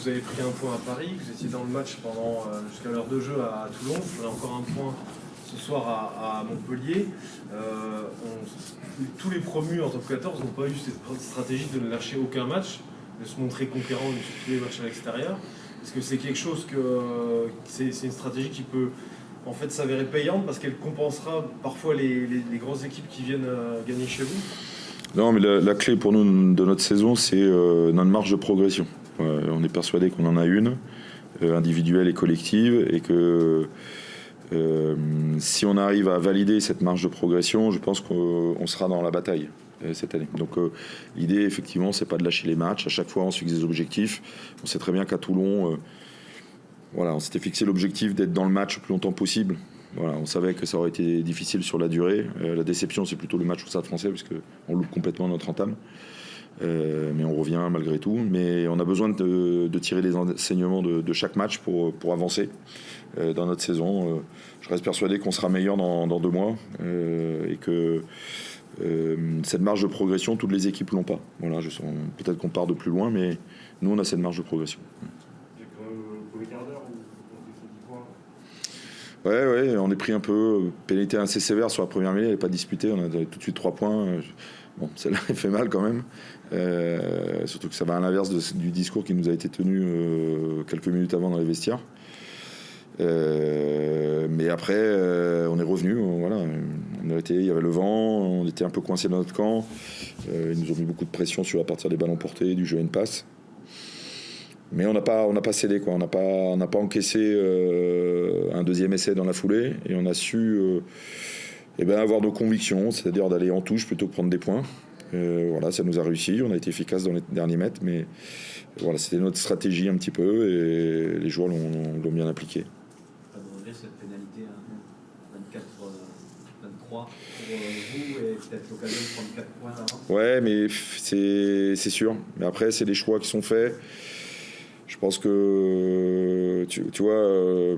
Vous avez pris un point à Paris, vous étiez dans le match jusqu'à l'heure de jeu à Toulon, vous avez encore un point ce soir à Montpellier. Tous les promus en top 14 n'ont pas eu cette stratégie de ne lâcher aucun match, de se montrer conquérant sur tous les matchs à l'extérieur. Est-ce que c'est quelque chose c'est une stratégie qui peut en fait s'avérer payante parce qu'elle compensera parfois les grosses équipes qui viennent gagner chez vous? Non, mais la clé pour nous de notre saison, c'est notre marge de progression. On est persuadé qu'on en a une, individuelle et collective, et que si on arrive à valider cette marge de progression, je pense qu'on sera dans la bataille cette année. Donc l'idée, effectivement, c'est pas de lâcher les matchs. À chaque fois, on se fixe des objectifs. On sait très bien qu'à Toulon, on s'était fixé l'objectif d'être dans le match le plus longtemps possible. Voilà, on savait que ça aurait été difficile sur la durée. La déception, c'est plutôt le match au Stade Français, parce qu'on loupe complètement notre entame. Mais on revient malgré tout. Mais on a besoin de tirer les enseignements de chaque match pour avancer dans notre saison. Je reste persuadé qu'on sera meilleur dans 2 mois et que cette marge de progression, toutes les équipes l'ont pas. Voilà, peut-être qu'on part de plus loin, mais nous, on a cette marge de progression. Ouais, on est pris un peu pénalité assez sévère sur la première mêlée, elle n'est pas disputée, on a tout de suite 3 points. Bon, celle-là, elle fait mal quand même. Surtout que ça va à l'inverse du discours qui nous a été tenu quelques minutes avant dans les vestiaires. Mais après, on est revenu. Voilà, il y avait le vent, on était un peu coincé dans notre camp. Ils nous ont mis beaucoup de pression à partir des ballons portés, du jeu et une passe. Mais on n'a pas cédé, quoi. On n'a pas encaissé un deuxième essai dans la foulée, et on a su avoir nos convictions, c'est-à-dire d'aller en touche plutôt que prendre des points. Voilà, ça nous a réussi, on a été efficace dans les derniers mètres, mais voilà, c'était notre stratégie un petit peu, et les joueurs l'ont bien appliqué. Pas de regret cette pénalité à 24-23 pour vous, et peut-être l'occasion de prendre 4 points d'avance. Ouais, mais c'est sûr. Mais après, c'est des choix qui sont faits. Je pense que tu vois,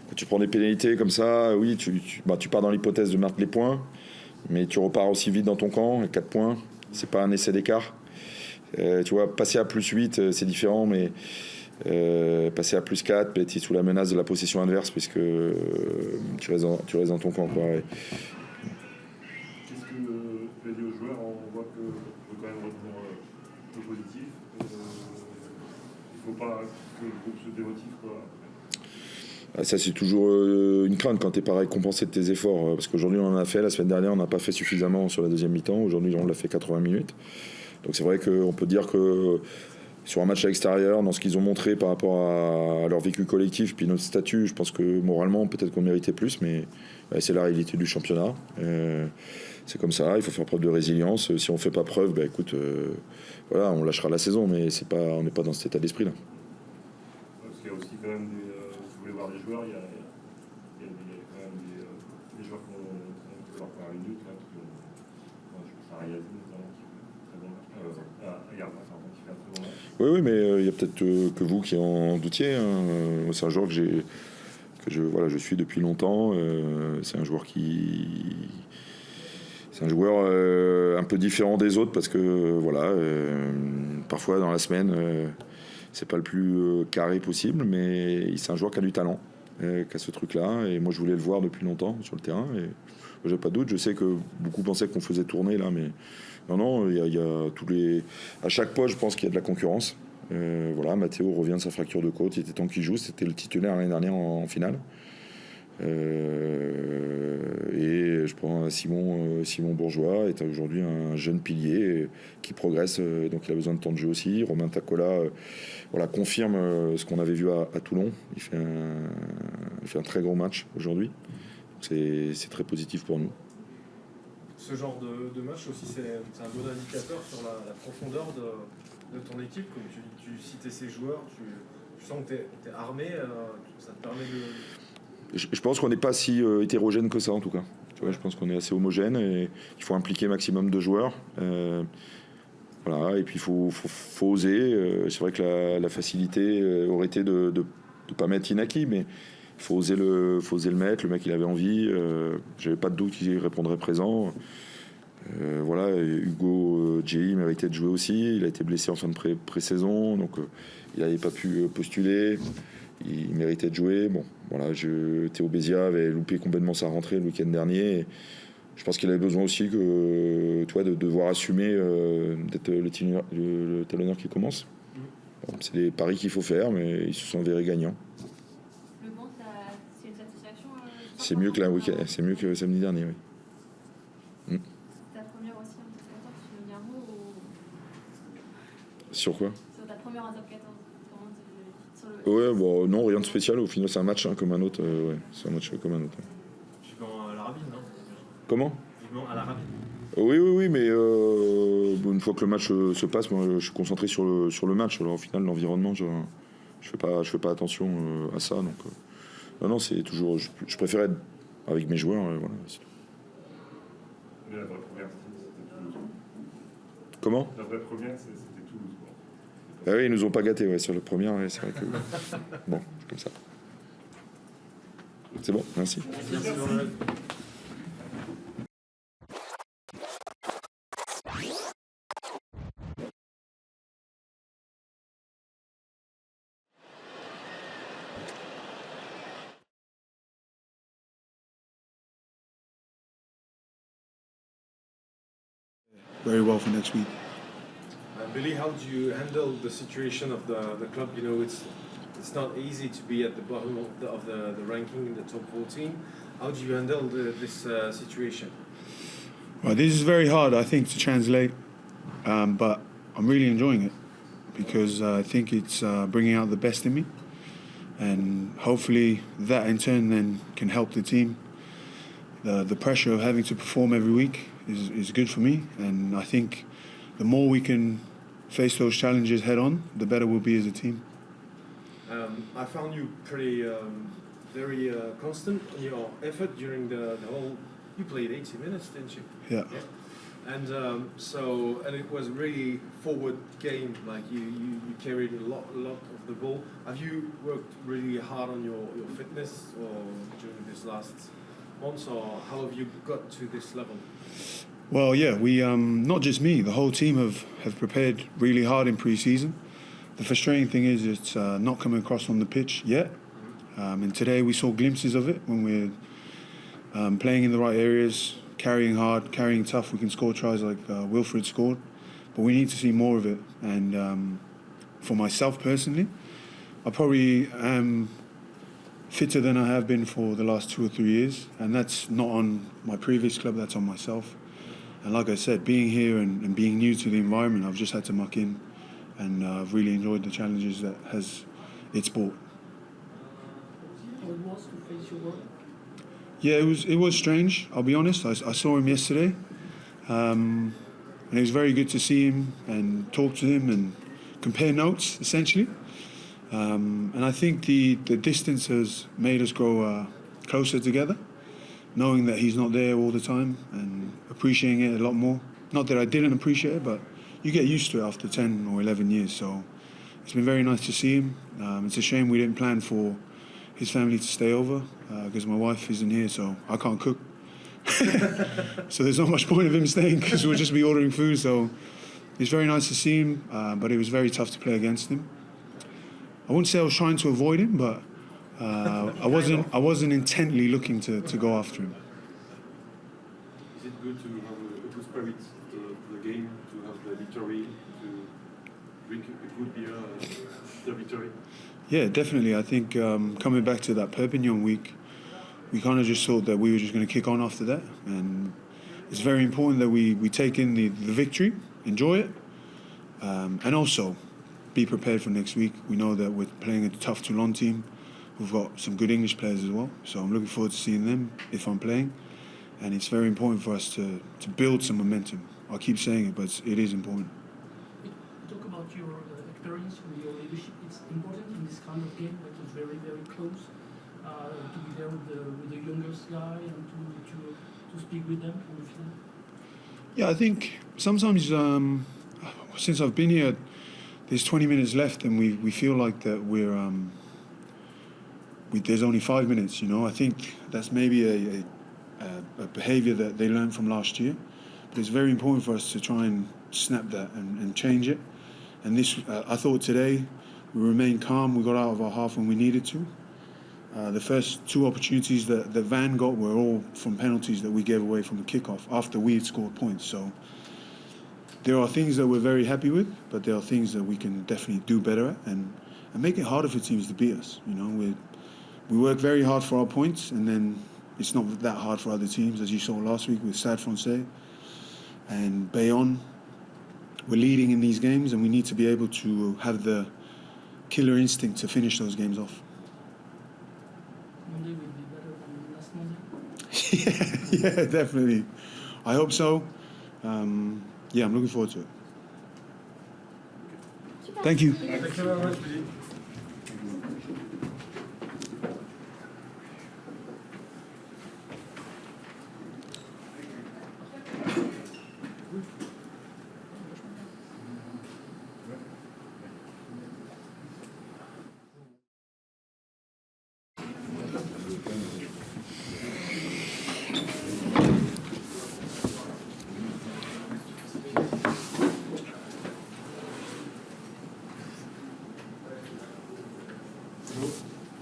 quand tu prends des pénalités comme ça, oui, tu pars dans l'hypothèse de marquer les points, mais tu repars aussi vite dans ton camp. Et 4 points, c'est pas un essai d'écart. Tu vois, passer à +8, c'est différent, mais passer à +4, tu es sous la menace de la possession adverse, puisque tu restes dans ton camp, quoi. Ouais. Qu'est-ce que tu as dit aux joueurs? On voit que tu veux quand même retenir le positif. Il ne faut pas que le groupe se démotive, quoi. Ça, c'est toujours une crainte quand tu n'es pas récompensé de tes efforts. Parce qu'aujourd'hui, on en a fait. La semaine dernière, on n'a pas fait suffisamment sur la deuxième mi-temps. Aujourd'hui, on l'a fait 80 minutes. Donc c'est vrai qu'on peut dire que sur un match à l'extérieur, dans ce qu'ils ont montré par rapport à leur vécu collectif, puis notre statut, je pense que moralement, peut-être qu'on méritait plus, mais c'est la réalité du championnat. C'est comme ça, il faut faire preuve de résilience. Si on ne fait pas preuve, écoute, voilà, on lâchera la saison, mais on n'est pas dans cet état d'esprit-là. Parce qu'il y a aussi quand même vous voulez voir des joueurs, il y a quand même des joueurs qui ont fait leur première minute, là, je pense à Rayazine notamment, qui fait un très bon match. Qui fait un très bon match. Oui, mais il y a peut-être que vous qui en doutiez. Hein. C'est un joueur que je suis depuis longtemps. C'est un joueur C'est un joueur un peu différent des autres, parce que parfois dans la semaine, c'est pas le plus carré possible, mais c'est un joueur qui a du talent, qui a ce truc-là. Et moi, je voulais le voir depuis longtemps sur le terrain. Et j'ai pas de doute. Je sais que beaucoup pensaient qu'on faisait tourner là, mais non. Il y a tous les. À chaque poste, je pense qu'il y a de la concurrence. Voilà, Mathéo revient de sa fracture de côte. Il était temps qu'il joue. C'était le titulaire l'année dernière en finale. Et je prends Simon Bourgeois, est aujourd'hui un jeune pilier qui progresse, donc il a besoin de temps de jeu aussi. Romain Tacola confirme ce qu'on avait vu à Toulon. Il fait un très gros match aujourd'hui. C'est très positif pour nous. Ce genre de match aussi, c'est un bon indicateur sur la profondeur de ton équipe. Comme tu citais ces joueurs, tu sens que tu es armé, ça te permet de... Je pense qu'on n'est pas si hétérogène que ça, en tout cas. Tu vois, je pense qu'on est assez homogène, et il faut impliquer un maximum de joueurs. Voilà, et puis il faut oser. C'est vrai que la facilité aurait été de ne pas mettre Inaki, mais il faut oser le mettre. Le mec, il avait envie. J'avais pas de doute qu'il répondrait présent. Voilà, et Hugo Djei méritait de jouer aussi. Il a été blessé en fin de pré-saison, donc il n'avait pas pu postuler. Il méritait de jouer. Bon, voilà, Théo Bézia avait loupé complètement sa rentrée le week-end dernier. Et je pense qu'il avait besoin aussi de devoir assumer d'être le talonneur qui commence. Bon, c'est des paris qu'il faut faire, mais ils se sont avérés gagnants. Le banc, c'est une satisfaction. C'est mieux que c'est mieux que samedi dernier, oui. Ta première aussi en top 14, tu veux dire un mot Sur quoi? sur ta première en top 14. Sur le... Ouais, bon, non, rien de spécial. Au final, c'est un match comme un autre. Ouais, c'est un match comme un autre. Vivement à l'Arabie, non? Comment? Vivement à l'Arabie. Oui, mais une fois que le match se passe, moi, je suis concentré sur le match. Alors au final, l'environnement, je fais pas attention à ça. Donc, non, c'est toujours. Je préfère être avec mes joueurs. Voilà, c'est tout. Mais la vraie première, c'était Toulouse. Comment? La vraie première, c'était Toulouse. Ah oui, ils nous ont pas gâtés sur le premier. Ouais, c'est vrai que bon, c'est comme ça. C'est bon, merci. Merci, Noël. Very well for next week. Billy, how do you handle the situation of the club? You know, it's not easy to be at the bottom of the ranking in the top 14. How do you handle this situation? Well, this is very hard, I think, to translate, but I'm really enjoying it because I think it's bringing out the best in me, and hopefully that in turn then can help the team. The pressure of having to perform every week is good for me, and I think the more we can face those challenges head on, the better we'll be as a team. I found you pretty very constant in your effort during the whole. You played 80 minutes, didn't you? Yeah. And and it was really forward game. Like you carried a lot of the ball. Have you worked really hard on your fitness or during this last months, or how have you got to this level? Well, yeah, we not just me, the whole team have prepared really hard in pre-season. The frustrating thing is it's not coming across on the pitch yet. And today we saw glimpses of it when we're playing in the right areas, carrying hard, carrying tough. We can score tries like Wilfred scored, but we need to see more of it. And for myself personally, I probably am fitter than I have been for the last 2 or 3 years, and that's not on my previous club, that's on myself. And like I said, being here and being new to the environment, I've just had to muck in, and I've really enjoyed the challenges that it's brought. How it was to face your work? Yeah, it was strange, I'll be honest. I saw him yesterday, and it was very good to see him and talk to him and compare notes, essentially. And I think the distance has made us grow closer together, knowing that he's not there all the time and appreciating it a lot more. Not that I didn't appreciate it, but you get used to it after 10 or 11 years. So it's been very nice to see him. It's a shame we didn't plan for his family to stay over because my wife isn't here, so I can't cook. So there's not much point of him staying because we'll just be ordering food. So it's very nice to see him, but it was very tough to play against him. I wouldn't say I was trying to avoid him, but I wasn't intently looking to go after him. Is it good to have a good spirit to the game, to have the victory, to drink a good beer after victory? Yeah, definitely. I think coming back to that Perpignan week, we kind of just thought that we were just going to kick on after that. And it's very important that we take in the victory, enjoy it, and also be prepared for next week. We know that we're playing a tough Toulon team. We've got some good English players as well. So I'm looking forward to seeing them if I'm playing. And it's very important for us to build some momentum. I keep saying it, but it is important. Talk about your experience with your leadership. It's important in this kind of game that is very, very close to be there with the youngest guy and to speak with them on the field. Yeah, I think sometimes since I've been here, there's 20 minutes left and we feel like that there's only 5 minutes, you know. I think that's maybe a behaviour that they learned from last year. But it's very important for us to try and snap that and change it. And this, I thought today, we remained calm. We got out of our half when we needed to. The first 2 opportunities that Van got were all from penalties that we gave away from the kickoff after we had scored points. So there are things that we're very happy with, but there are things that we can definitely do better at and make it harder for teams to beat us. You know, we work very hard for our points, and then it's not that hard for other teams, as you saw last week with Stade Francais and Bayonne. We're leading in these games, and we need to be able to have the killer instinct to finish those games off. Monday will be better than last Monday. Yeah, definitely. I hope so. Yeah, I'm looking forward to it. Super. Thank you. Thank you very much, Billy.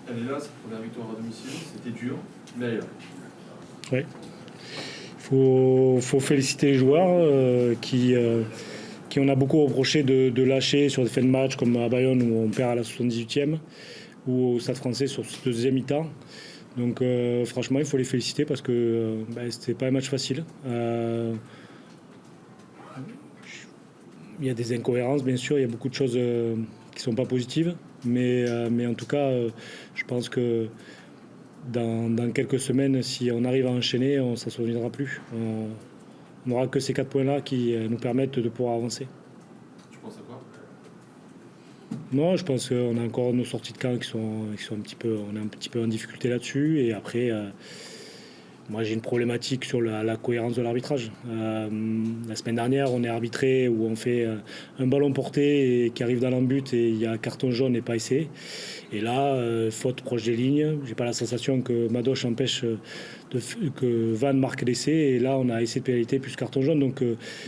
Elle est là, sa première victoire à domicile, c'était dur, mais ailleurs. Ouais. Faut féliciter les joueurs qui on a beaucoup reproché de lâcher sur des fins de match comme à Bayonne où on perd à la 78e ou au Stade Français sur ce deuxième mi-temps. Donc franchement il faut les féliciter parce que c'était pas un match facile. Il y a des incohérences bien sûr, il y a beaucoup de choses qui sont pas positives, mais en tout cas je pense que dans quelques semaines, si on arrive à enchaîner, ça ne se souviendra plus. On n'aura que ces 4 points-là qui nous permettent de pouvoir avancer. Tu penses à quoi? Non, je pense qu'on a encore nos sorties de camp qui sont un petit peu, on est un petit peu en difficulté là-dessus. Et après, moi j'ai une problématique sur la cohérence de l'arbitrage. La semaine dernière, on est arbitré où on fait un ballon porté et qui arrive dans l'embut et il y a carton jaune et pas essai. Et là, faute proche des lignes. J'ai pas la sensation que Madoche empêche que Van marque l'essai. Et là, on a essai de pénalité plus carton jaune. Donc,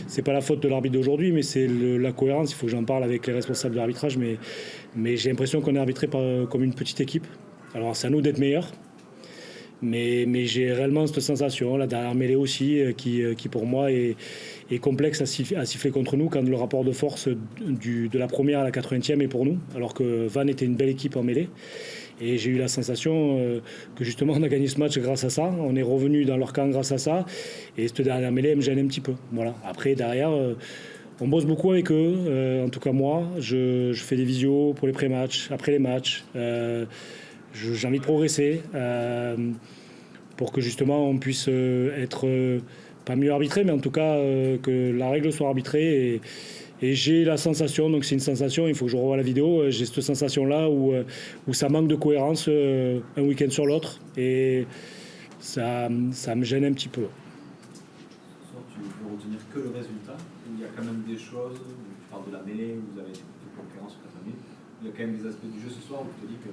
c'est pas la faute de l'arbitre d'aujourd'hui, mais c'est la cohérence. Il faut que j'en parle avec les responsables de l'arbitrage. Mais j'ai l'impression qu'on est arbitré comme une petite équipe. Alors, c'est à nous d'être meilleurs. Mais j'ai réellement cette sensation, la dernière mêlée aussi, qui pour moi est complexe à siffler contre nous quand le rapport de force de la première à la 80e est pour nous, alors que Van était une belle équipe en mêlée. Et j'ai eu la sensation que justement on a gagné ce match grâce à ça, on est revenu dans leur camp grâce à ça, et cette dernière mêlée elle me gêne un petit peu. Voilà. Après derrière, on bosse beaucoup avec eux, en tout cas moi, je fais des visios pour les pré-matchs, après les matchs. J'ai envie de progresser pour que justement on puisse être pas mieux arbitré, mais en tout cas que la règle soit arbitrée. Et j'ai la sensation, donc c'est une sensation, il faut que je revoie la vidéo, j'ai cette sensation-là où ça manque de cohérence un week-end sur l'autre. Et ça me gêne un petit peu. Ce soir, tu veux retenir que le résultat. Il y a quand même des choses, tu parles de la mêlée, vous avez de concurrence sur 4 minutes. Il y a quand même des aspects du jeu ce soir où tu te dis que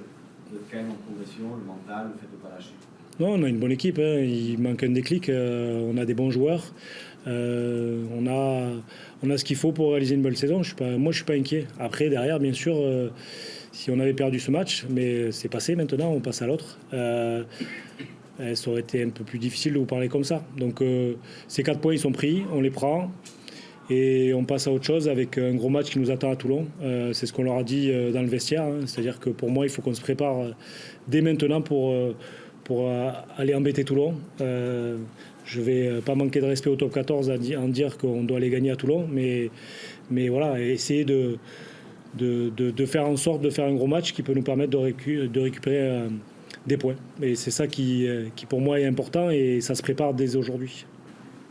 vous êtes quand même en progression, le mental, le fait de ne pas lâcher. Non, on a une bonne équipe, hein. Il manque un déclic, on a des bons joueurs, on a ce qu'il faut pour réaliser une bonne saison. Moi je suis pas inquiet. Après derrière bien sûr, si on avait perdu ce match, mais c'est passé maintenant, on passe à l'autre, ça aurait été un peu plus difficile de vous parler comme ça. Donc ces 4 points ils sont pris, on les prend. Et on passe à autre chose avec un gros match qui nous attend à Toulon. C'est ce qu'on leur a dit dans le vestiaire. Hein. C'est-à-dire que pour moi, il faut qu'on se prépare dès maintenant pour aller embêter Toulon. Je ne vais pas manquer de respect au top 14 en dire qu'on doit aller gagner à Toulon. Mais voilà, essayer de faire en sorte de faire un gros match qui peut nous permettre de récupérer des points. Et c'est ça qui pour moi est important et ça se prépare dès aujourd'hui.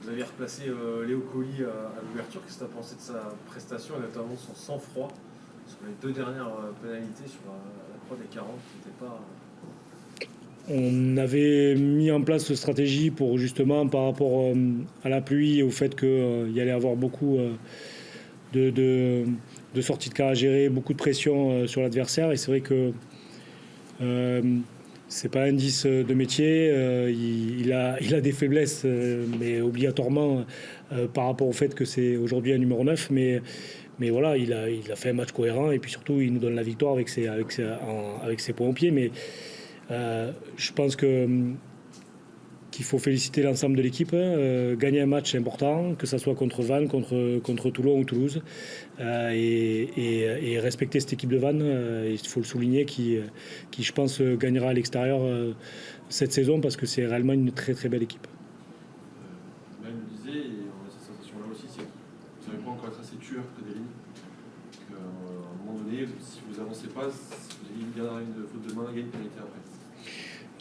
Vous avez replacé Léo Colli à l'ouverture. Qu'est-ce que tu as pensé de sa prestation et notamment son sang-froid sur les 2 dernières pénalités sur la croix des 40 qui n'était pas... On avait mis en place cette stratégie pour justement par rapport à la pluie et au fait qu'il y allait avoir beaucoup de sorties de cas à gérer, beaucoup de pression sur l'adversaire. Et c'est vrai que c'est pas un 10 de métier. Il a des faiblesses, mais obligatoirement par rapport au fait que c'est aujourd'hui un numéro 9. Mais voilà, il a fait un match cohérent et puis surtout, il nous donne la victoire avec ses points au pied. Mais je pense qu'il faut féliciter l'ensemble de l'équipe. Gagner un match, c'est important, que ce soit contre Vannes, contre Toulon ou Toulouse. Et respecter cette équipe de Vannes, il faut le souligner, qui je pense, gagnera à l'extérieur cette saison parce que c'est réellement une très très belle équipe. Là, il me disait, et on a cette sensation-là aussi, c'est que vous n'avez pas encore être assez tueur près des lignes. À un moment donné, si vous avancez pas, il y a une faute de main, il y a une pénalité après.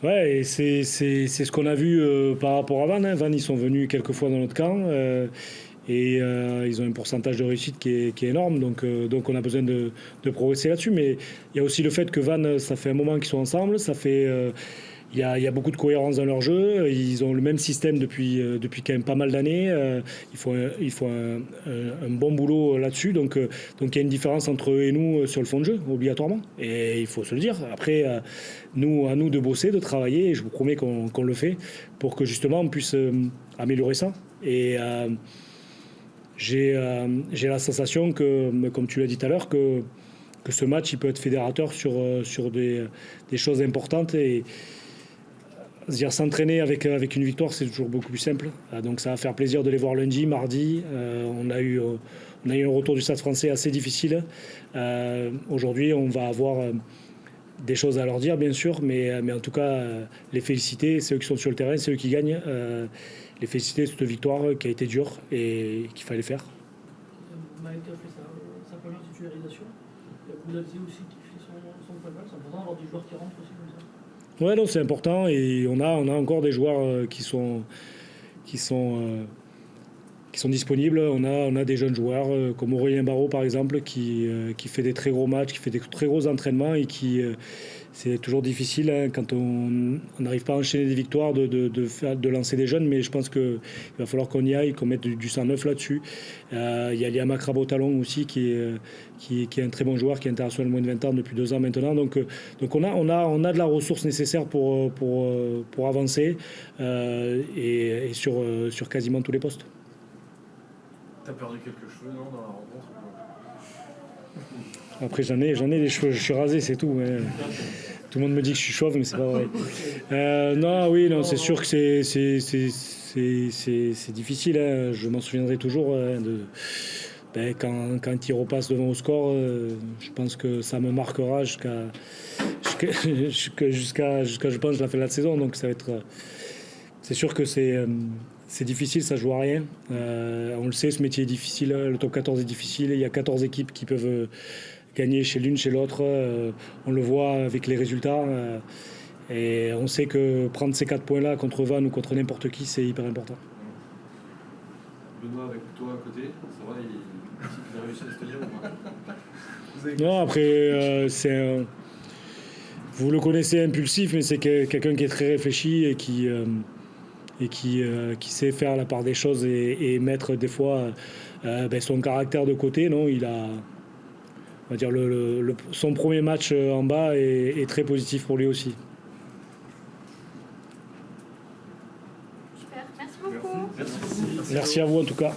Ouais, et c'est ce qu'on a vu par rapport à Vannes. Vannes, ils sont venus quelques fois dans notre camp et ils ont un pourcentage de réussite qui est énorme. Donc on a besoin de progresser là-dessus. Mais il y a aussi le fait que Vannes, ça fait un moment qu'ils sont ensemble. Ça fait il y a beaucoup de cohérence dans leur jeu. Ils ont le même système depuis quand même pas mal d'années. Il faut un bon boulot là-dessus. Donc il y a une différence entre eux et nous sur le fond de jeu, obligatoirement. Et il faut se le dire. Après, à nous de bosser, de travailler. Et je vous promets qu'on le fait pour que justement on puisse améliorer ça. Et j'ai la sensation que, comme tu l'as dit tout à l'heure, que ce match il peut être fédérateur sur des choses importantes et dire s'entraîner avec une victoire, c'est toujours beaucoup plus simple. Donc ça va faire plaisir de les voir lundi, mardi. On a eu un retour du Stade Français assez difficile. Aujourd'hui, on va avoir des choses à leur dire, bien sûr, mais en tout cas, les féliciter. C'est eux qui sont sur le terrain, c'est eux qui gagnent. Les féliciter de cette victoire qui a été dure et qu'il fallait faire. Mike a fait sa première titularisation. Il y a Boudazzi aussi qui fait son point de match. C'est important d'avoir des joueurs qui rentrent aussi comme ça. Ouais, non, c'est important et on a encore des joueurs qui sont disponibles. On a des jeunes joueurs comme Aurélien Barraud par exemple qui fait des très gros matchs, qui fait des très gros entraînements et qui c'est toujours difficile quand on n'arrive pas à enchaîner des victoires de lancer des jeunes, mais je pense qu'il va falloir qu'on y aille, qu'on mette du sang neuf là-dessus. Il y a Liam Crabo-Talon aussi qui est un très bon joueur, qui est international moins de 20 ans depuis 2 ans maintenant. Donc on a de la ressource nécessaire pour avancer et sur quasiment tous les postes. T'as perdu quelques cheveux, non, dans la rencontre? Après, j'en ai des cheveux, je suis rasé, c'est tout. Ouais. Tout le monde me dit que je suis chauve, mais c'est pas vrai. Non, c'est sûr que c'est difficile. Hein. Je m'en souviendrai toujours quand il repasse devant au score. Je pense que ça me marquera jusqu'à je pense la fin de la saison. Donc ça va être. C'est sûr que c'est difficile, ça joue à rien. On le sait, ce métier est difficile. Le top 14 est difficile. Il y a 14 équipes qui peuvent gagner chez l'une, chez l'autre. On le voit avec les résultats. Et on sait que prendre ces 4 points-là contre Vannes ou contre n'importe qui, c'est hyper important. Benoît, avec toi à côté, ça va, il a réussi à se tenir ou pas? Non, après, vous le connaissez, impulsif, mais c'est quelqu'un qui est très réfléchi et qui sait faire la part des choses et mettre des fois son caractère de côté. Non, il a, on va dire, son premier match en bas est très positif pour lui aussi. Super, merci beaucoup. Merci à vous en tout cas.